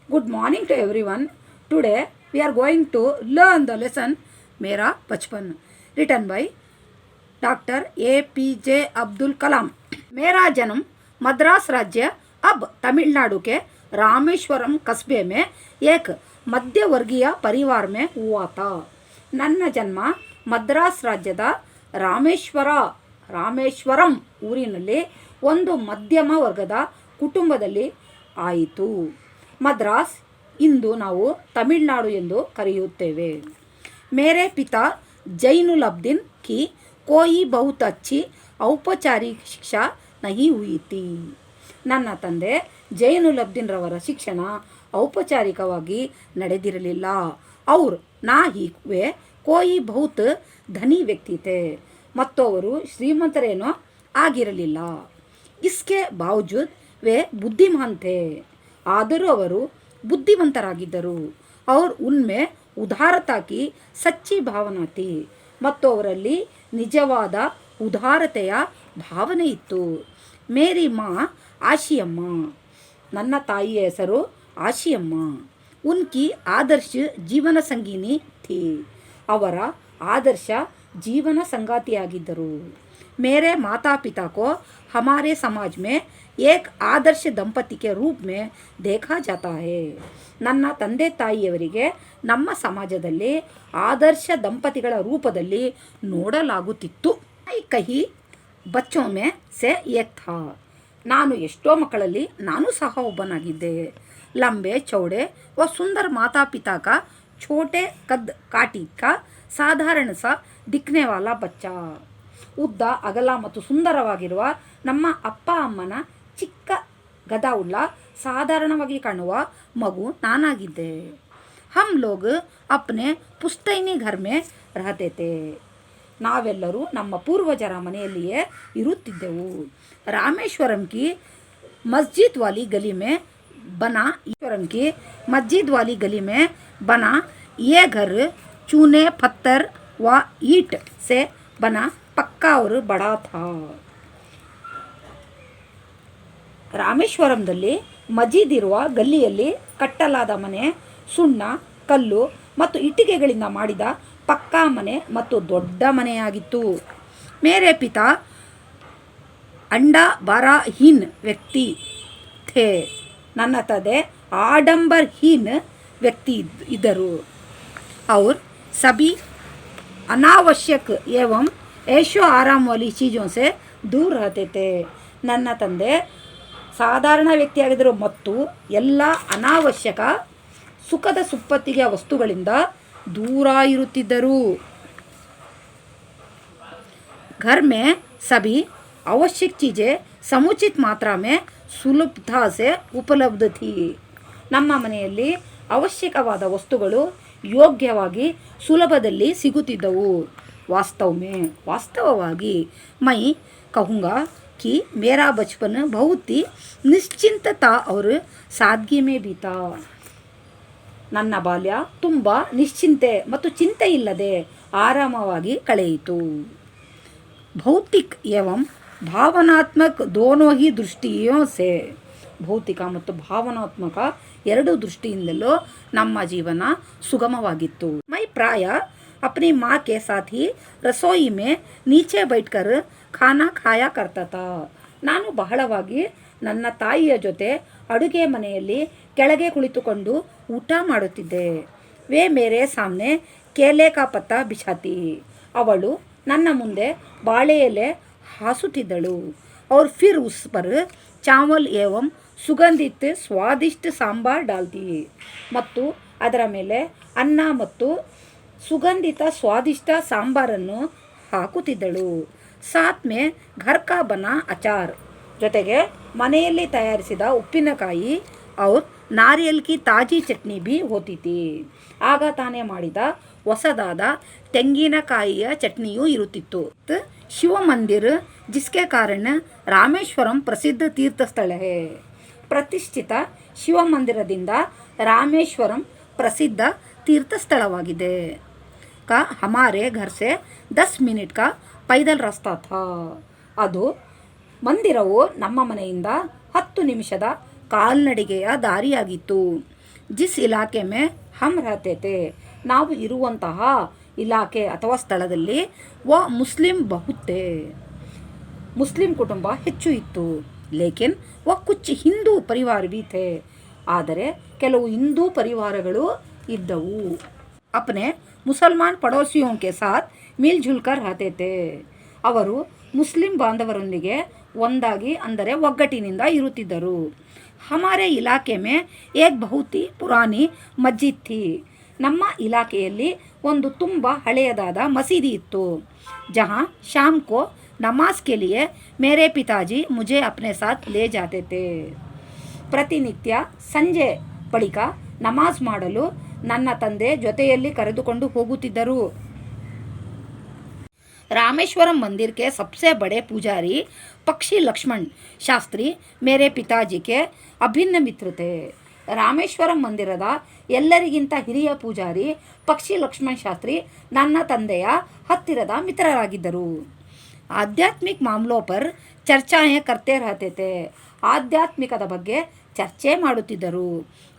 Good morning to everyone. Today we are going to learn the lesson Mera Bachpan, written by Dr. APJ Abdul Kalam. मेरा जन्म मद्रास राज्य अब तमिलनाडु के रामेश्वरम कस्बे में एक ಮಧ್ಯವರ್ಗೀಯ ಪರಿವಾರ में हुआ था. ನನ್ನ ಜನ್ಮ ಮದ್ರಾಸ್ ರಾಜ್ಯದ ರಾಮೇಶ್ವರಂ ಊರಿನಲ್ಲಿ ಒಂದು ಮಧ್ಯಮ ವರ್ಗದ ಕುಟುಂಬದಲ್ಲಿ ಆಯಿತು. ಮದ್ರಾಸ್ ಇಂದು ನಾವು ತಮಿಳುನಾಡು ಎಂದು ಕರೆಯುತ್ತೇವೆ. ಮೇರೆ ಪಿತಾ ಜೈನುಲಬ್ದೀನ್ की कोई बहुत अच्छी ಔಪಚಾರಿಕ ಶಿಕ್ಷಾ ನಹಿ ಹುಯಿ ಥಿ. ನನ್ನ ತಂದೆ ಜೈನುಲಬ್ದೀನ್ ರವರ ಶಿಕ್ಷಣ ಔಪಚಾರಿಕವಾಗಿ ನಡೆದಿರಲಿಲ್ಲ. ಅವ್ರು ನಾ ಹಿ ವೆ ಕೋಯಿ ಬಹುತ್ ಧನಿ ವ್ಯಕ್ತಿ ಥೆ. ಮತ್ತು ಅವರು ಶ್ರೀಮಂತರೇನೋ ಆಗಿರಲಿಲ್ಲ. ಇಸ್ಕೆ ಬಾವಜೂದ್ ವೇ ಬುದ್ಧಿಮಾನ್ ಥೆ. ಆದರೂ ಅವರು ಬುದ್ಧಿವಂತರಾಗಿದ್ದರು. ಅವ್ರು ಉನ್ಮೆ ಉದಾರತಾ ಕಿ ಸಚ್ಚಿ ಭಾವನಾ ಥಿ. ಮತ್ತು ಅವರಲ್ಲಿ ನಿಜವಾದ ಉದಾರತೆಯ ಭಾವನೆ ಇತ್ತು. ಮೇರಿ ಮಾ ಆಶಿಯಮ್ಮ. ನನ್ನ ತಾಯಿಯ ಹೆಸರು ಆಶಿಯಮ್ಮ. ಉನ್ಕಿ ಆದರ್ಶ ಜೀವನ ಸಂಗಿನಿ ಥಿ. ಅವರ ಆದರ್ಶ ಜೀವನ ಸಂಗಾತಿಯಾಗಿದ್ದರು. मेरे माता पिता को हमारे समाज में एक आदर्श दंपति के रूप में देखा जाता है. ನನ್ನ ತಂದೆ ತಾಯಿಯವರಿಗೆ ನಮ್ಮ ಸಮಾಜದಲ್ಲಿ ಆದರ್ಶ ದಂಪತಿಗಳ ರೂಪದಲ್ಲಿ ನೋಡಲಾಗುತ್ತಿತ್ತು. ಕಹಿ ಬಚ್ಚೋ ಮೇ ಸೆ ಏಕ್ ಥಾ. ನಾನು ಎಷ್ಟೋ ಮಕ್ಕಳಲ್ಲಿ ನಾನು ಸಹ ಒಬ್ಬನಾಗಿದ್ದೆ. ಲಂಬೆ ಚೌಡೆ ವ ಸುಂದರ ಮಾತಾ ಪಿತಾ ಕಾ ಛೋಟೆ ಕದ್ ಕಾಟಿ ಕಾ ಸಾಧಾರಣ ಸಾ ದಿಕ್ನೆ ವಾಲಾ ಬಚ್ಚಾ. ಉದ್ದ ಅಗಲ ಮತ್ತು ಸುಂದರವಾಗಿರುವ ನಮ್ಮ ಅಪ್ಪ ಅಮ್ಮನ ಚಿಕ್ಕ ಗದವುಳ್ಳ ಸಾಧಾರಣವಾಗಿ ಕಾಣುವ ಮಗು ನಾನಾಗಿದ್ದೆ. ಹಮ್ ಲೋಗ್ ಅಪ್ನೆ ಪುಸ್ತೈನಿ ಘರ್ ಮೇ ರಹತೆ ಥೆ. ನಾವೆಲ್ಲರೂ ನಮ್ಮ ಪೂರ್ವಜರ ಮನೆಯಲ್ಲಿಯೇ ಇರುತ್ತಿದ್ದೆವು. ರಾಮೇಶ್ವರಂ ಕಿ ಮಸ್ಜಿದ್ ವಾಲಿ ಗಲಿ ಮೇ ಬನಾ ಯೇ ಘರ್ ಚೂನೆ ಪತ್ತರ್ ವ ಈಟ್ ಸೆ ಬನಾ ಪಕ್ಕಾ और बड़ा था. ರಾಮೇಶ್ವರಂದಲ್ಲಿ ಮಜೀದ್ ಇರುವ ಗಲ್ಲಿಯಲ್ಲಿ ಕಟ್ಟಲಾದ ಮನೆ ಸುಣ್ಣ ಕಲ್ಲು ಮತ್ತು ಇಟ್ಟಿಗೆಗಳಿಂದ ಮಾಡಿದ ಪಕ್ಕಾ ಮನೆ ಮತ್ತು ದೊಡ್ಡ ಮನೆಯಾಗಿತ್ತು. ಮೇರೆ ಪಿತಾ ಅಂಡಾಬಾರಹೀನ್ ವ್ಯಕ್ತಿ ಥೆ. ನನ್ನ ತಂದೆ ಆಡಂಬರಹೀನ್ ವ್ಯಕ್ತಿ ಇದ್ದರು. और सभी अनावश्यक एवं ऐशो आराम वाली चीज़ों से दूर रहते थे. ನನ್ನ ತಂದೆ ಸಾಧಾರಣ ವ್ಯಕ್ತಿಯಾಗಿದ್ದರು ಮತ್ತು ಎಲ್ಲ ಅನಾವಶ್ಯಕ ಸುಖದ ಸುಪ್ಪತ್ತಿಗೆ ವಸ್ತುಗಳಿಂದ ದೂರ ಇರುತ್ತಿದ್ದರು. घर में सभी आवश्यक चीज़ें समुचित मात्रा में सुलभता से उपलब्ध थी. ನಮ್ಮ ಮನೆಯಲ್ಲಿ ಅವಶ್ಯಕವಾದ ವಸ್ತುಗಳು ಯೋಗ್ಯವಾಗಿ ಸುಲಭದಲ್ಲಿ ಸಿಗುತ್ತಿದ್ದವು. ವಾಸ್ತವವಾಗಿ ಮೈ कहूँगा कि मेरा बचपन बहुत ही निश्चिंत था और सादगी में बीता. ನನ್ನ ಬಾಲ್ಯ ತುಂಬ ನಿಶ್ಚಿಂತೆ ಮತ್ತು ಚಿಂತೆ ಇಲ್ಲದೆ ಆರಾಮವಾಗಿ ಕಳೆಯಿತು. ಭೌತಿಕ एवं ಭಾವನಾತ್ಮಕ दोनों ही दृष्टियों से. ಭೌತಿಕ ಮತ್ತು ಭಾವನಾತ್ಮಕ ಎರಡು ದೃಷ್ಟಿಯಿಂದಲೂ ನಮ್ಮ ಜೀವನ ಸುಗಮವಾಗಿತ್ತು. ಮೈ ಪ್ರಾಯ अपनी माँ के साथ ही रसोई में नीचे बैठकर खाना खाया करता था. ನಾನು ಬಹಳವಾಗಿ ನನ್ನ ತಾಯಿಯ ಜೊತೆ ಅಡುಗೆ ಮನೆಯಲ್ಲಿ ಕೆಳಗೆ ಕುಳಿತುಕೊಂಡು ಊಟ ಮಾಡುತ್ತಿದ್ದೆ. ವೇ ಮೇರೆ ಸಾಮ್ನೆ ಕೇಲೆ ಕಾ ಪತ್ತ ಬಿಛಾತಿ. ಅವಳು ನನ್ನ ಮುಂದೆ ಬಾಳೆ ಎಲೆ ಹಾಸುತ್ತಿದ್ದಳು. और फिर उस पर चावल एवं ಸುಗಂಧಿತ ಸ್ವಾದಿಷ್ಟ ಸಾಂಬಾರ್ ಡಾಲ್ತಿ. ಮತ್ತು ಅದರ ಮೇಲೆ ಅನ್ನ ಮತ್ತು ಸುಗಂಧಿತ ಸ್ವಾದಿಷ್ಟ ಸಾಂಬಾರನ್ನು ಹಾಕುತ್ತಿದ್ದಳು. ಸಾತ್ ಮೇ ಘರ್ ಕಾ ಬನಾ ಅಚಾರ್. ಜೊತೆಗೆ ಮನೆಯಲ್ಲಿ ತಯಾರಿಸಿದ ಉಪ್ಪಿನಕಾಯಿ और ನಾರಿಯಲ್ ಕಿ ತಾಜಿ ಚಟ್ನಿ ಭಿ ಹೋತಿ ಥಿ. ಆಗ ತಾನೇ ಮಾಡಿದ ಹೊಸದಾದ ತೆಂಗಿನಕಾಯಿಯ ಚಟ್ನಿಯೂ ಇರುತ್ತಿತ್ತು. ಶಿವ ಮಂದಿರ ಜಿಸ್ಕೆ ಕಾರಣ ರಾಮೇಶ್ವರಂ ಪ್ರಸಿದ್ಧ ತೀರ್ಥಸ್ಥಳ ಹೇ. ಪ್ರತಿಷ್ಠಿತ ಶಿವ ಮಂದಿರದಿಂದ ರಾಮೇಶ್ವರಂ ಪ್ರಸಿದ್ಧ ತೀರ್ಥಸ್ಥಳವಾಗಿದೆ. का हमारे घर से 10 मिनट का पैदल रास्ता था. ಅದು ಮಂದಿರವು ನಮ್ಮ ಮನೆಯಿಂದ 10 ನಿಮಿಷದ ಕಾಲ್ನಡಿಗೆಯ ದಾರಿಯಾಗಿತ್ತು. ಜಿಸ್ ಇಲಾಖೆ ಮೇ ಹಮ್ ರಹತೆ ಥೆ, ನಾವು ಇರುವಂತಹ ಇಲಾಖೆ ಅಥವಾ ಸ್ಥಳದಲ್ಲಿ ಮುಸ್ಲಿಂ ಬಹುತೆ, ಮುಸ್ಲಿಂ ಕುಟುಂಬ ಹೆಚ್ಚು ಇತ್ತು. ಲೇಕಿನ್ ಕುಚ್ ಹಿಂದೂ ಪರಿವಾರ ಭೀ ಥೆ, ಆದರೆ ಕೆಲವು ಹಿಂದೂ ಪರಿವಾರಗಳು ಇದ್ದವು. ಅಪ್ನೆ ಮುಸಲ್ಮಾನ್ ಪಡೋಸಿಯೋಂ ಕೆ ಸಾಥ್ ಮಿಲ್ ಜುಲ್ ಕರ್ ರಹತೆ ಥೆ, ಅವರು ಮುಸ್ಲಿಂ ಬಾಂಧವರೊಂದಿಗೆ ಒಂದಾಗಿ ಅಂದರೆ ಒಗ್ಗಟ್ಟಿನಿಂದ ಇರುತ್ತಿದ್ದರು. ಹಮಾರೆ ಇಲಾಖೆ ಮೇ ಏಕ್ ಬಹುತ್ ಹಿ ಪುರಾನಿ ಮಸ್ಜಿದ್ ಥಿ, ನಮ್ಮ ಇಲಾಖೆಯಲ್ಲಿ ಒಂದು ತುಂಬ ಹಳೆಯದಾದ ಮಸೀದಿ ಇತ್ತು. ಜहाँ शाम को नमाज के लिए मेरे पिताजी मुझे अपने साथ ले जाते थे, ಪ್ರತಿನಿತ್ಯ ಸಂಜೆ ಬಳಿಕ ನಮಾಜ್ ಮಾಡಲು ನನ್ನ ತಂದೆ ಜೊತೆಯಲ್ಲಿ ಕರೆದುಕೊಂಡು ಹೋಗುತ್ತಿದ್ದರು. रामेश्वरम मंदिर के सबसे बड़े पुजारी पक्षी लक्ष्मण शास्त्री मेरे पिताजी के अभिन्न मित्र थे. ರಾಮೇಶ್ವರಂ ಮಂದಿರದ ಎಲ್ಲರಿಗಿಂತ ಹಿರಿಯ ಪೂಜಾರಿ ಪಕ್ಷಿ ಲಕ್ಷ್ಮಣ ಶಾಸ್ತ್ರಿ ನನ್ನ ತಂದೆಯ ಹತ್ತಿರದ ಮಿತ್ರರಾಗಿದ್ದರು. ಆಧ್ಯಾತ್ಮಿಕ ಮಾಮಲೋ ಪರ್ ಚರ್ಚಾಯೇ ಕರ್ತೆ ರಹತೆ ಥೆ, ಆಧ್ಯಾತ್ಮಿಕದ ಬಗ್ಗೆ ಚರ್ಚೆ ಮಾಡುತ್ತಿದ್ದರು.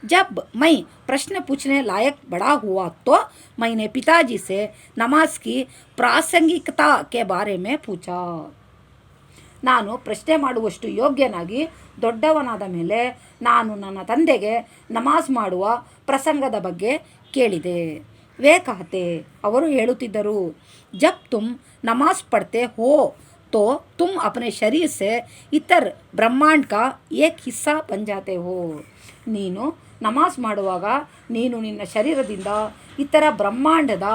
जब मैं प्रश्न पूछने लायक बड़ा हुआ तो मैंने पिताजी से नमाज की प्रासंगिकता के बारे में पूछा, ನಾನು ಪ್ರಶ್ನೆ ಮಾಡುವಷ್ಟು ಯೋಗ್ಯನಾಗಿ ದೊಡ್ಡವನಾದ ಮೇಲೆ ನಾನು ನನ್ನ ತಂದೆಗೆ ನಮಾಜ್ ಮಾಡುವ ಪ್ರಸಂಗದ ಬಗ್ಗೆ ಕೇಳಿದೆ. ವೇ ಕಹತೆ, ಅವರು ಹೇಳುತ್ತಿದ್ದರು, ಜಬ್ ತುಮ್ ನಮಾಜ್ ಪಡ್ತೆ ಹೋ तो तुम अपने शरीर से इतर ब्रह्मांड का एक हिस्सा बन जाते हो, ನೀನು ನಮಾಜ್ ಮಾಡುವಾಗ ನೀನು ನಿನ್ನ ಶರೀರದಿಂದ ಇತರ ಬ್ರಹ್ಮಾಂಡದ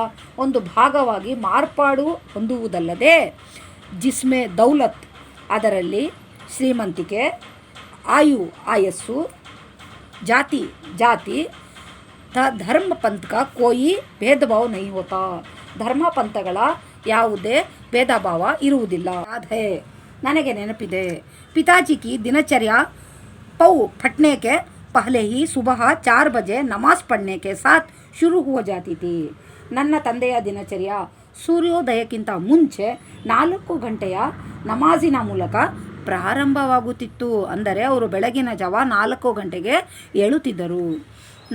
ಒಂದು ಭಾಗವಾಗಿ ಮಾರ್ಪಾಡು ಹೊಂದುವುದಲ್ಲದೆ ಜಿಸ್ಮೆ ದೌಲತ್, ಅದರಲ್ಲಿ ಶ್ರೀಮಂತಿಕೆ, ಆಯಸ್ಸು, ಜಾತಿ ಧರ್ಮ ಪಂಥ ಕಾ ಕೋಯಿ ಭೇದ ಭಾವ ನಹೀ ಹೋತಾ, ಧರ್ಮ ಪಂಥಗಳ ಯಾವುದೇ ಭೇದ ಭಾವ ಇರುವುದಿಲ್ಲ. ಅದೇ ನನಗೆ ನೆನಪಿದೆ, ಪಿತಾಜಿ ಕಿ ದಿನಚರ್ಯ ಪೌ ಫಟ್ನೆ ಕೆ ಪಹಲೆ ಹಿ ಸುಬಹ 4 ಬಜೆ ನಮಾಜ್ ಪढ़ने के साथ ಶುರು हो जाती थी, ನನ್ನ ತಂದೆಯ ದಿನಚರ್ಯ ಸೂರ್ಯೋದಯಕ್ಕಿಂತ ಮುಂಚೆ 4 ಗಂಟೆಯ ನಮಾಜಿನ ಮೂಲಕ ಪ್ರಾರಂಭವಾಗುತ್ತಿತ್ತು. ಅಂದರೆ ಅವರು ಬೆಳಗಿನ ಜಾವ 4 ಗಂಟೆಗೆ ಏಳುತ್ತಿದ್ದರು.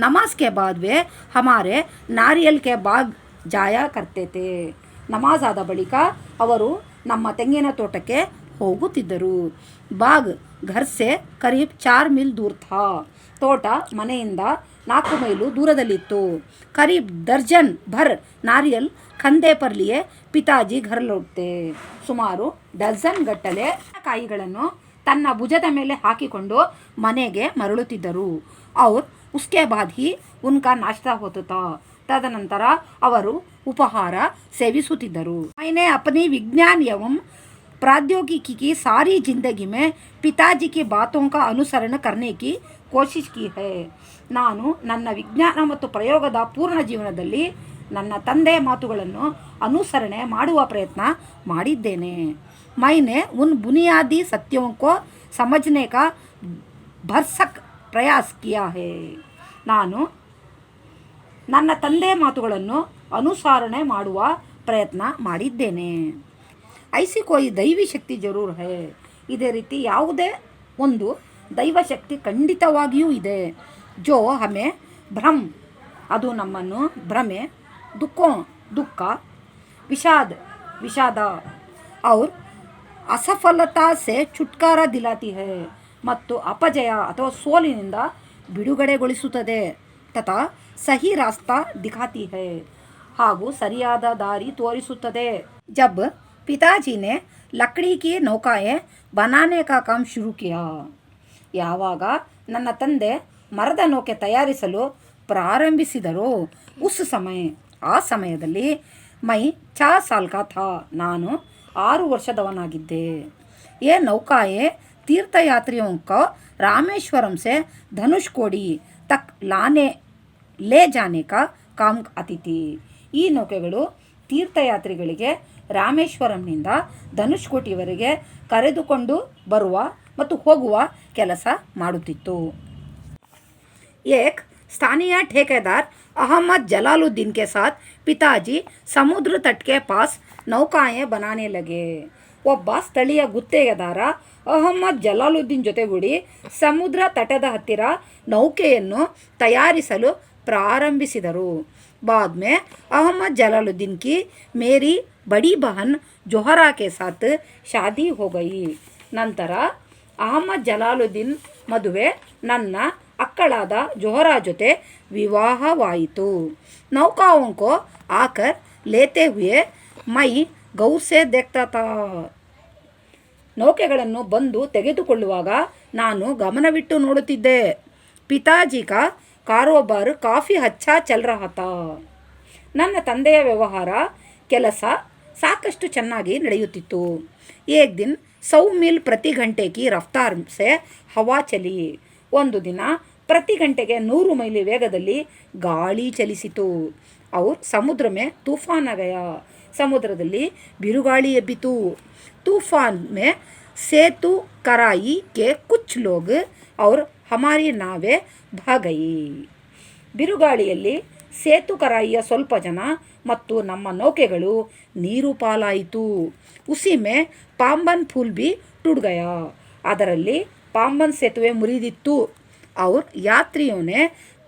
ನಮಾಜ್ ಕೆ ಬಾದ್ ವೇ ಹಮಾರೆ ನಾರಿಯಲ್ ಕೆ ಬಾಗ್ ಜಾಯಾ ಕರ್ತೆ ಥೆ, ನಮಾಜ್ ಆದ ಬಳಿಕ ಅವರು ನಮ್ಮ ತೆಂಗಿನ ತೋಟಕ್ಕೆ ಹೋಗುತ್ತಿದ್ದರು. ಬಾಗ್ ಘರ್ ಸೆ ಕರೀಬ್ 4 ಮೀಲ್ ದೂರ ಥಾ, ತೋಟ ಮನೆಯಿಂದ 4 ಮೈಲು ದೂರದಲ್ಲಿತ್ತು. ಕರೀಬ್ ದರ್ಜನ್ ಭರ್ ನಾರಿಯಲ್ ಖಂದೆ ಪರ್ ಲಿಯೆ ಪಿತಾಜಿ ಘರ್ ಲೌಟ್ತೆ, ಸುಮಾರು ಡಜನ್ ಗಟ್ಟಲೆ ಕಾಯಿಗಳನ್ನು ತನ್ನ ಭುಜದ ಮೇಲೆ ಹಾಕಿಕೊಂಡು ಮನೆಗೆ ಮರಳುತ್ತಿದ್ದರು. ಔರ್ ಉಸ್ಕೆ ಬಾದ್ ಹಿ ಉನ್ಕಾ ನಾಶ್ತಾ ಹೋತಾ, ತದನಂತರ ಅವರು ಉಪಹಾರ ಸೇವಿಸುತ್ತಿದ್ದರು. मैंने अपनी विज्ञान एवं प्रौद्योगिकी की सारी जिंदगी में पिताजी की बातों का अनुसरण करने की कोशिश की है, ನಾನು ನನ್ನ ವಿಜ್ಞಾನ ಮತ್ತು ಪ್ರಯೋಗದ ಪೂರ್ಣ ಜೀವನದಲ್ಲಿ ನನ್ನ ತಂದೆಯ ಮಾತುಗಳನ್ನು ಅನುಸರಣೆ ಮಾಡುವ ಪ್ರಯತ್ನ ಮಾಡಿದ್ದೇನೆ. मैंने उन बुनियादी सत्यों को समझने का भरसक प्रयास किया है, ನಾನು ನನ್ನ ತಂದೆಯ ಮಾತುಗಳನ್ನು ಅನುಸರಣೆ ಮಾಡುವ ಪ್ರಯತ್ನ ಮಾಡಿದ್ದೇನೆ. ಐಸಿ ಕೋಯಿ ದೈವಿ ಶಕ್ತಿ ಜರೂರ್ ಹೈ, ಇದೇ ರೀತಿ ಯಾವುದೇ ಒಂದು ದೈವಶಕ್ತಿ ಖಂಡಿತವಾಗಿಯೂ ಇದೆ. ಜೋ ಹಮೆ ಅದು ನಮ್ಮನ್ನು ಭ್ರಮೆ, ದುಃಖ, ವಿಷಾದ ಔರ್ ಅಸಫಲತಾ ಸೆ ಚುಟ್ಕಾರ ದಿಲಾತಿ ಹೈ, ಮತ್ತು ಅಪಜಯ ಅಥವಾ ಸೋಲಿನಿಂದ ಬಿಡುಗಡೆಗೊಳಿಸುತ್ತದೆ. ತಥಾ ಸಹಿ ರಾಸ್ತಾ ದಿಖಾತಿ ಹೈ, ಹಾಗೂ ಸರಿಯಾದ ದಾರಿ ತೋರಿಸುತ್ತದೆ. ಜಬ್ ಪಿತಾಜಿ ನೆ ಲಕಡಿ ಕಿ ನೌಕಾಯೆ ಬನಾನೆ ಕಾ ಕಾಮ್ ಶುರು ಕಿಯಾ, ಯಾವಾಗ ನನ್ನ ತಂದೆ ಮರದ ನೌಕೆ ತಯಾರಿಸಲು ಪ್ರಾರಂಭಿಸಿದರೋ ಆ ಸಮಯದಲ್ಲಿ ಮೈ 4 ಸಾಲ್ ಕಾ ಥಾ, ನಾನು 6 ವರ್ಷದವನಾಗಿದ್ದೆ. ಯೇ ನೌಕಾಯೆ तीर्थयात्रियों को रामेश्वरम से धनुषकोडी तक ले जाने का काम आती थी, ಈ ನೌಕೆಗಳು ತೀರ್ಥಯಾತ್ರಿಗಳಿಗೆ ರಾಮೇಶ್ವರಂನಿಂದ ಧನುಷ್ಕೋಟಿವರೆಗೆ ಕರೆದುಕೊಂಡು ಬರುವ ಮತ್ತು ಹೋಗುವ ಕೆಲಸ ಮಾಡುತ್ತಿತ್ತು. ಏಕ್ ಸ್ಥಾನೀಯ ठेकेदार अहमद जलालुद्दीन के साथ पिताजी समुद्र तट के पास नौकाएं बनाने लगे, ಒಬ್ಬ ಸ್ಥಳೀಯ ಗುತ್ತೇದಾರ ಅಹಮ್ಮದ್ ಜಲಾಲುದ್ದೀನ್ ಜೊತೆಗೂಡಿ ಸಮುದ್ರ ತಟದ ಹತ್ತಿರ ನೌಕೆಯನ್ನು ತಯಾರಿಸಲು ಪ್ರಾರಂಭಿಸಿದರು. बाद में अहमद जलालुद्दीन की मेरी बड़ी बहन जोहरा के साथ शादी हो गई. ನಂತರ ಅಹಮದ್ ಜಲಾಲುದ್ದೀನ್ ಮದುವೆ ನನ್ನ ಅಕ್ಕಳಾದ ಜೊಹರಾ ಜೊತೆ ವಿವಾಹವಾಯಿತು. ನೌಕಾओं को आकर लेते हुए मैं गौर से देखता था. ನೌಕೆಗಳನ್ನು ಬಂದು ತೆಗೆದುಕೊಳ್ಳುವಾಗ ನಾನು ಗಮನವಿಟ್ಟು ನೋಡುತ್ತಿದ್ದೆ. ಪಿತಾಜಿ ಕಾ ಕಾರೋಬಾರ್ ಕಾಫಿ ಅಚ್ಚಾ ಚಲ್ ರಹಾ ತಾ. ನನ್ನ ತಂದೆಯ ವ್ಯವಹಾರ ಕೆಲಸ ಸಾಕಷ್ಟು ಚೆನ್ನಾಗಿ ನಡೆಯುತ್ತಿತ್ತು. ಏಕ್ ದಿನ್ 100 ಮೀಲ್ ಪ್ರತಿ ಗಂಟೆ ಕಿ ರಫ್ತಾರ್ ಸೆ ಹವಾ ಚಲಿ. ಒಂದು ದಿನ ಪ್ರತಿ ಗಂಟೆಗೆ 100 ಮೈಲಿ ವೇಗದಲ್ಲಿ ಗಾಳಿ ಚಲಿಸಿತು. ಅವ್ರ ಸಮುದ್ರ ಮೇ ತೂಫಾನ್ ಆ ಗಯಾ. ಸಮುದ್ರದಲ್ಲಿ ಬಿರುಗಾಳಿ ಎಬ್ಬಿತು. तूफान में सेतु कराई के कुछ लोग और हमारी नावें भाग गई. ಬಿರುಗಾಳಿಯಲ್ಲಿ ಸೇತು ಕರಾಯಿಯ ಸ್ವಲ್ಪ ಜನ ಮತ್ತು ನಮ್ಮ ನೌಕೆಗಳು ನೀರು ಪಾಲಾಯಿತು. ಉಸಿ ಮೇ ಪಾಂಬನ್ ಫೂಲ್ ಬಿ ಟುಟ್ ಗಯಾ. ಅದರಲ್ಲಿ ಪಾಂಬನ್ ಸೇತುವೆ ಮುರಿದಿತ್ತು. ಅವ್ರ ಯಾತ್ರಿಯೋನೆ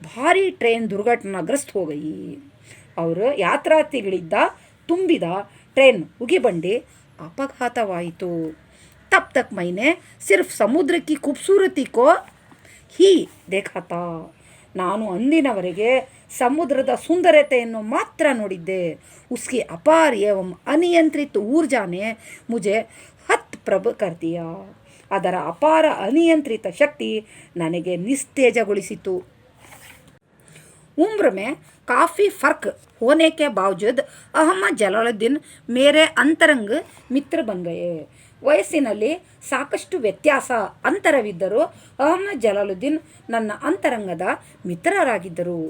ಭಾರಿ ಟ್ರೈನ್ ದುರ್ಘಟನಾಗ್ರಸ್ತ ಹೋ ಗಯಿ. ಅವರು ಯಾತ್ರಾರ್ಥಿಗಳಿದ್ದ ತುಂಬಿದ ಟ್ರೈನ್ ಉಗಿಬಂಡಿ अपघातवायितु. तब तक मैंने सिर्फ समुद्र की खूबसूरती को ही देखा था. ನಾನು ಅಂದಿನವರೆಗೆ ಸಮುದ್ರದ ಸುಂದರತೆಯನ್ನು ಮಾತ್ರ ನೋಡಿದ್ದೆ. उसकी अपार एवं अनियंत्रित ऊर्जा ने मुझे हतप्रभ कर दिया. ಅದರ ಅಪಾರ ಅನಿಯಂತ್ರಿತ ಶಕ್ತಿ ನನಗೆ ನಿಸ್ತೇಜಗೊಳಿಸಿತು. उम्र में काफ़ी फ़र्क होने के बावजूद अहमद जलालुद्दीन मेरे अंतरंग ಮಿತ್ರ बन गए. ವಯಸ್ಸಿನಲ್ಲಿ ಸಾಕಷ್ಟು ವ್ಯತ್ಯಾಸ ಅಂತರವಿದ್ದರೂ ಅಹಮದ್ ಜಲಾಲುದ್ದೀನ್ ನನ್ನ ಅಂತರಂಗದ ಮಿತ್ರರಾಗಿದ್ದರು.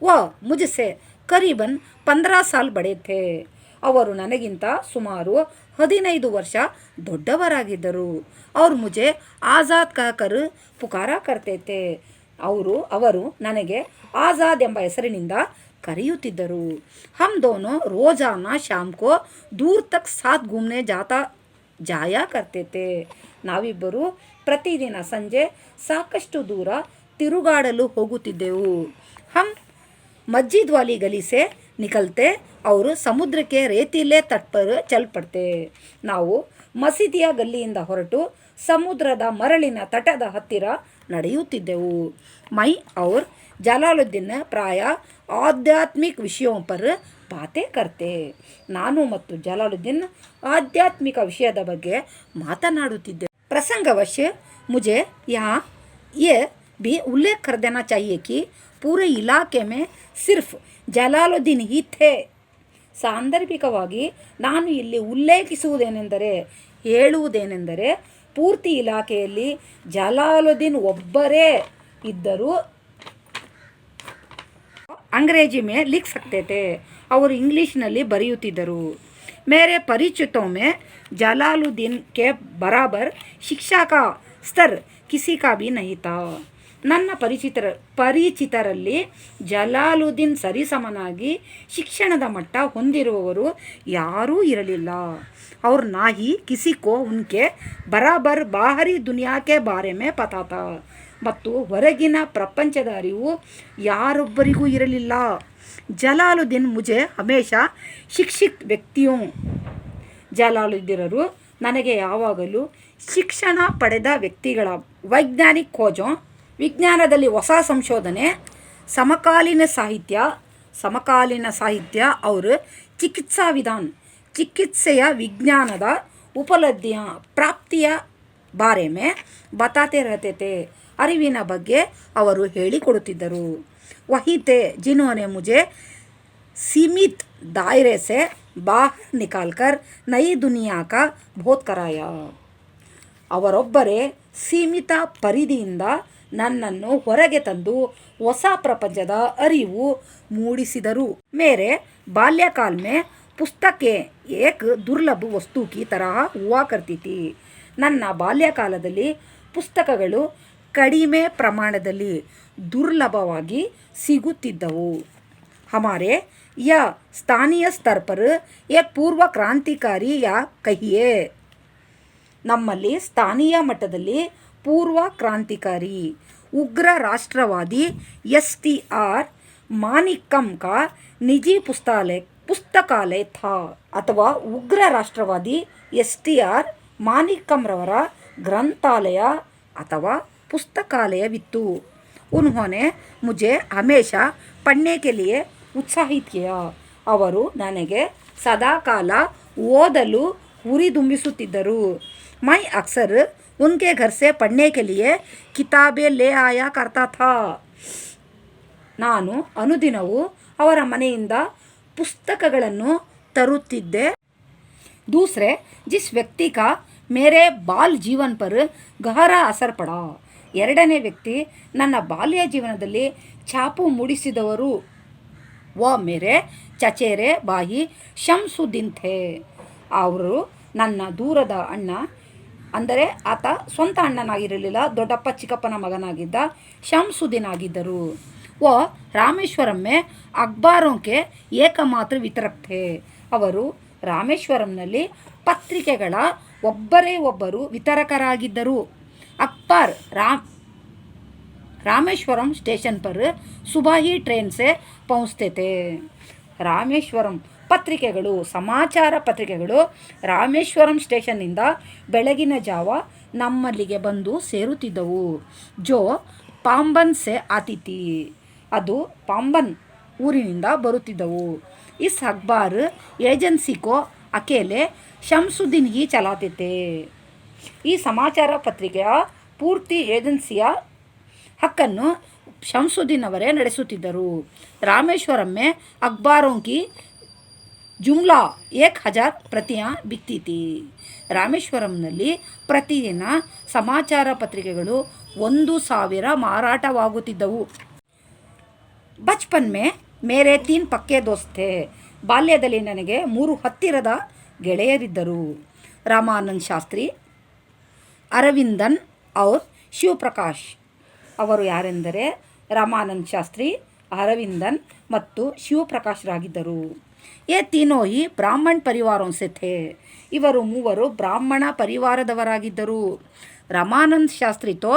ವ ಮುಜಸೆ ಕರೀಬನ್ 15 ಸಾಲ್ ಬಡೆ ಥೆ. ಅವರು ನನಗಿಂತ ಸುಮಾರು 15 ವರ್ಷ ದೊಡ್ಡವರಾಗಿದ್ದರು. ಅವ್ರು ಮುಜೆ ಆಜಾದ್ ಕಹಕರ್ ಪುಕಾರ ಕರ್ತೆ ಥೆ. ಅವರು ನನಗೆ ಆಜಾದ್ ಎಂಬ ಹೆಸರಿನಿಂದ ಕರೆಯುತ್ತಿದ್ದರು. ಹಮ್ ದೋನೋ ರೋಜಾನಾ ಶಾಮ್ ಕೋ ದೂರ್ ತಕ್ ಸಾಥ್ ಘೂಮ್ನೆ ಜಾಯಾ ಕರ್ತೆ ಥೆ. ನಾವಿಬ್ಬರು ಪ್ರತಿದಿನ ಸಂಜೆ ಸಾಕಷ್ಟು ದೂರ ತಿರುಗಾಡಲು ಹೋಗುತ್ತಿದ್ದೆವು. ಹಮ್ ಮಸ್ಜಿದ್ ವಾಲಿ ಗಲಿ ಸೆ ನಿಕಲ್ತೆ ಅವರು ಸಮುದ್ರಕ್ಕೆ ರೇತಿಲೇ ತಟ್ ಪರ್ ಚಲ್ ಪಡ್ತೆ. ನಾವು ಮಸೀದಿಯ ಗಲ್ಲಿಯಿಂದ ಹೊರಟು ಸಮುದ್ರದ ಮರಳಿನ ತಟದ ಹತ್ತಿರ ನಡೆಯುತ್ತಿದ್ದೆವು. ಮೈ और ಜಲಾಲುದ್ದೀನ್ ಪ್ರಾಯ ಆಧ್ಯಾತ್ಮಿಕ ವಿಷಯೋं पर ಬಾತೆ ಕರ್ತೆ. ನಾನು ಮತ್ತು ಜಲಾಲುದ್ದೀನ್ ಆಧ್ಯಾತ್ಮಿಕ ವಿಷಯದ ಬಗ್ಗೆ ಮಾತನಾಡುತ್ತಿದ್ದೆ. ಪ್ರಸಂಗವಶ मुझे यहाँ ये भी उल्लेख कर देना चाहिए कि पूरे इलाके में सिर्फ ಜಲಾಲುದ್ದೀನ್ ही थे. ಸಾಂದರ್ಭಿಕವಾಗಿ ನಾನು ಇಲ್ಲಿ ಹೇಳುವುದೇನೆಂದರೆ ಪೂರ್ತಿ ಇಲಾಖೆಯಲ್ಲಿ ಜಲಾಲುದ್ದೀನ್ ಒಬ್ಬರೇ ಇದ್ದರು. ಅಂಗ್ರೇಜಿ ಮೇ ಲಿಖ್ ಸಕ್ತೆ ಥೆ. ಅವರು ಇಂಗ್ಲೀಷ್ನಲ್ಲಿ ಬರೆಯುತ್ತಿದ್ದರು. ಮೇರೆ ಪರಿಚಿತೋं में जलालुद्दीन के बराबर शिक्षा का स्तर किसी का भी नहीं था. ನನ್ನ ಪರಿಚಿತರಲ್ಲಿ ಜಲಾಲುದ್ದೀನ್ ಸರಿಸಮನಾಗಿ ಶಿಕ್ಷಣದ ಮಟ್ಟ ಹೊಂದಿರುವವರು ಯಾರೂ ಇರಲಿಲ್ಲ. और ना ही किसी को उनके बराबर बाहरी दुनिया के बारे में पता था. ಮತ್ತು ಹೊರಗಿನ ಪ್ರಪಂಚದ ಅರಿವು ಯಾರೊಬ್ಬರಿಗೂ ಇರಲಿಲ್ಲ. ಜಲಾಲುದ್ದೀನ್ ಮುಜೆ ಹಮೇಶಾ ಶಿಕ್ಷಿತ್ ವ್ಯಕ್ತಿಯೂ. ಜಲಾಲುದ್ದೀನರು ನನಗೆ ಯಾವಾಗಲೂ ಶಿಕ್ಷಣ ಪಡೆದ ವ್ಯಕ್ತಿಗಳ ವೈಜ್ಞಾನಿಕ ಖೋಜೋ, ವಿಜ್ಞಾನದಲ್ಲಿ ಹೊಸ ಸಂಶೋಧನೆ, ಸಮಕಾಲೀನ ಸಾಹಿತ್ಯ और ಚಿಕಿತ್ಸಾ ವಿಧಾನ, ಚಿಕಿತ್ಸೆಯ ವಿಜ್ಞಾನದ ಉಪಲಬ್ಧಿಯ ಪ್ರಾಪ್ತಿಯ ಬಾರೆ ಮೇ ಬತಾತೆ ರಹತೆ ಥೆ. ಅರಿವಿನ ಬಗ್ಗೆ ಅವರು ಹೇಳಿಕೊಡುತ್ತಿದ್ದರು. ವಹಿ ಥೆ ಜಿನ್ಹೋನೆ ಮುಜೆ ಸೀಮಿತ್ ದಾಯರೆ ಸೆ ಬಾಹರ್ ನಿಕಾಲ್ಕರ್ ನಯಿ ದುನಿಯಾ ಕಾ ಬೋಧ್ ಕರಾಯಾ. ಅವರೊಬ್ಬರೇ ಸೀಮಿತ ಪರಿಧಿಯಿಂದ ನನ್ನನ್ನು ಹೊರಗೆ ತಂದು ಹೊಸ ಪ್ರಪಂಚದ ಅರಿವು ಮೂಡಿಸಿದರು. ಮೇರೆ ಬಾಲ್ಯಕಾಲ ಮೇ ಪುಸ್ತಕೆ ಏಕ್ ದುರ್ಲಭ ವಸ್ತು ಕಿ ತರಹ ಹುವಾ ಕರ್ತಿ ಥಿ. ನನ್ನ ಬಾಲ್ಯಕಾಲದಲ್ಲಿ ಪುಸ್ತಕಗಳು ಕಡಿಮೆ ಪ್ರಮಾಣದಲ್ಲಿ ದುರ್ಲಭವಾಗಿ ಸಿಗುತ್ತಿದ್ದವು. ಹಮಾರೆ ಯಾ ಸ್ಥಾನೀಯ ಸ್ತರ ಪರ್ ಏಕ್ ಪೂರ್ವ ಕ್ರಾಂತಿಕಾರಿ ಯಾ ಕಹಿಯೇ. ನಮ್ಮಲ್ಲಿ ಸ್ಥಾನೀಯ ಮಟ್ಟದಲ್ಲಿ ಪೂರ್ವ ಕ್ರಾಂತಿಕಾರಿ ಉಗ್ರ ರಾಷ್ಟ್ರವಾದಿ STR ಮಾನಿಕಂ ಕಾ ನಿಜಿ ಪುಸ್ತಕಾಲಯ ಥಾ ಅಥವಾ ಉಗ್ರ ರಾಷ್ಟ್ರವಾದಿ STR ಮಾನಿಕಂರವರ ಗ್ರಂಥಾಲಯ ಅಥವಾ पुस्तकालयवित्तु। उन्होंने मुझे हमेशा पढ़ने के लिए उत्साहित किया। ಅವರು ನನಗೆ ಸದಾಕಾಲ ಓದಲು ಹುರಿದುಂಬಿಸುತ್ತಿದ್ದರು। मैं अक्सर उनके घर से पढ़ने के लिए किताबें ले आया करता था। ನಾನು ಅನುದಿನವೂ ಅವರ ಮನೆಯಿಂದ ಪುಸ್ತಕಗಳನ್ನು ತರುತ್ತಿದ್ದೆ। दूसरे जिस व्यक्ति का मेरे बाल जीवन पर गहरा असर पड़ा, ಎರಡನೇ ವ್ಯಕ್ತಿ ನನ್ನ ಬಾಲ್ಯ ಜೀವನದಲ್ಲಿ ಛಾಪು ಮೂಡಿಸಿದವರು ವ ಮೇರೆ ಚಚೇರೆ ಬಾಯಿ ಶಂಸುದ್ದೀನ್ ಥೆ, ಅವರು ನನ್ನ ದೂರದ ಅಣ್ಣ, ಅಂದರೆ ಆತ ಸ್ವಂತ ಅಣ್ಣನಾಗಿರಲಿಲ್ಲ, ದೊಡ್ಡಪ್ಪ ಚಿಕ್ಕಪ್ಪನ ಮಗನಾಗಿದ್ದ ಶಂಸುದ್ದೀನ್ ಆಗಿದ್ದರು। ವ ರಾಮೇಶ್ವರಮ್ಮೆ ಅಖಬಾರೋಂಕೆ ಏಕಮಾತ್ರ ವಿತರಕ್ ಥೆ, ಅವರು ರಾಮೇಶ್ವರಂನಲ್ಲಿ ಪತ್ರಿಕೆಗಳ ಒಬ್ಬರೇ ಒಬ್ಬರು ವಿತರಕರಾಗಿದ್ದರು। अखबार रामेश्वरम स्टेशन पर सुबह ही ट्रेन से पहुँचते थे। ರಾಮೇಶ್ವರಂ ಪತ್ರಿಕೆಗಳು, ಸಮಾಚಾರ ಪತ್ರಿಕೆಗಳು ರಾಮೇಶ್ವರಂ ಸ್ಟೇಷನ್ನಿಂದ ಬೆಳಗಿನ ಜಾವ ನಮ್ಮಲ್ಲಿಗೆ ಬಂದು ಸೇರುತ್ತಿದ್ದವು। ಜೋ ಪಾಂಬನ್ ಸೆ ಆತಿಥಿ, ಅದು ಪಾಂಬನ್ ಊರಿನಿಂದ ಬರುತ್ತಿದ್ದವು। ಇಸ್ ಅಖಬಾರ್ ಏಜೆನ್ಸಿ ಕೋ ಅಕೇಲೆ ಶಂಸುದ್ದೀನ್ ಹಿ ಚಲಾತೆ ಥೆ, ಈ ಸಮಾಚಾರ ಪತ್ರಿಕೆಯ ಪೂರ್ತಿ ಏಜೆನ್ಸಿಯ ಹಕ್ಕನ್ನು ಶಂಸುದ್ದೀನ್ ಅವರೇ ನಡೆಸುತ್ತಿದ್ದರು। ರಾಮೇಶ್ವರಮ್ಮೆ ಅಖಬಾರೋಂಕಿ ಜುಮ್ಲಾ 1000 ಪ್ರತಿಯಾं ಬಿಕ್ತಿ ಥಿ, ರಾಮೇಶ್ವರಂನಲ್ಲಿ ಪ್ರತಿದಿನ ಸಮಾಚಾರ ಪತ್ರಿಕೆಗಳು 1000 ಮಾರಾಟವಾಗುತ್ತಿದ್ದವು। ಬಚ್ಪನ್ ಮೇ ಮೇರೆ 3 ಪಕ್ಕೆ ದೋಸ್ತ್ ಥೆ, ಬಾಲ್ಯದಲ್ಲಿ ನನಗೆ 3 ಹತ್ತಿರದ ಗೆಳೆಯರಿದ್ದರು। ರಾಮಾನಂದ್ ಶಾಸ್ತ್ರಿ, ಅರವಿಂದನ್ ಔರ್ ಶಿವಪ್ರಕಾಶ್, ಅವರು ಯಾರೆಂದರೆ ರಾಮಾನಂದ್ ಶಾಸ್ತ್ರಿ, ಅರವಿಂದನ್ ಮತ್ತು ಶಿವಪ್ರಕಾಶ್ರಾಗಿದ್ದರು। ಯೇ ತೀನೋ ಹಿ ಬ್ರಾಹ್ಮಣ್ ಪರಿವಾರೋಂ ಸೆ ಥೆ, ಇವರು ಮೂವರು ಬ್ರಾಹ್ಮಣ ಪರಿವಾರದವರಾಗಿದ್ದರು। ರಾಮಾನಂದ್ ಶಾಸ್ತ್ರಿ ತೋ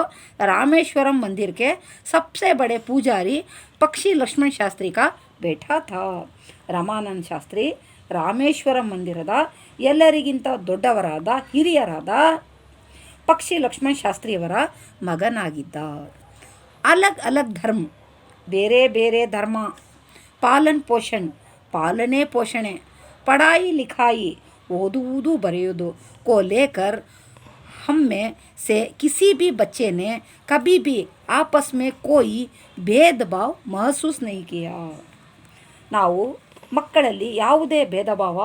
ರಾಮೇಶ್ವರಂ ಮಂದಿರ್ ಕೆ ಸಬ್ಸೆ ಬಡೆ ಪೂಜಾರಿ ಪಕ್ಷಿ ಲಕ್ಷ್ಮಣ್ ಶಾಸ್ತ್ರಿ ಕಾ ಬೇಟಾ ಥಾ, ರಾಮಾನಂದ್ ಶಾಸ್ತ್ರಿ ರಾಮೇಶ್ವರಂ ಮಂದಿರದ ಎಲ್ಲರಿಗಿಂತ ದೊಡ್ಡವರಾದ ಹಿರಿಯರಾದ ಪಕ್ಷಿ ಲಕ್ಷ್ಮಣ್ ಶಾಸ್ತ್ರಿಯವರ ಮಗನಾಗಿದ್ದ। ಅಲಗ್ ಅಲಗ್ ಧರ್ಮ, ಬೇರೆ ಬೇರೆ ಧರ್ಮ, ಪಾಲನ್ ಪೋಷಣ್, ಪಾಲನೆ ಪೋಷಣೆ, ಪಢಾಯಿ ಲಿಖಾಯಿ, ಓದುವುದು ಬರೆಯುವುದು, ಕೋ ಲೇಕರ್ ಹಮ್ಮೆ से किसी भी बच्चे ने कभी भी आपस में कोई भेदभाव महसूस नहीं किया, ನಾವು ಮಕ್ಕಳಲ್ಲಿ ಯಾವುದೇ ಭೇದ ಭಾವ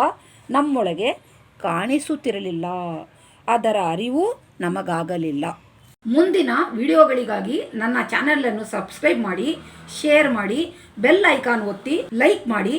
ನಮ್ಮೊಳಗೆ ಕಾಣಿಸುತ್ತಿರಲಿಲ್ಲ, ಅದರ ಅರಿವು ನಮಗಾಗಲಿಲ್ಲ। ಮುಂದಿನ ವಿಡಿಯೋಗಳಿಗಾಗಿ ನನ್ನ ಚಾನಲನ್ನು ಸಬ್ಸ್ಕ್ರೈಬ್ ಮಾಡಿ, ಶೇರ್ ಮಾಡಿ, ಬೆಲ್ ಐಕಾನ್ ಒತ್ತಿ ಲೈಕ್ ಮಾಡಿ।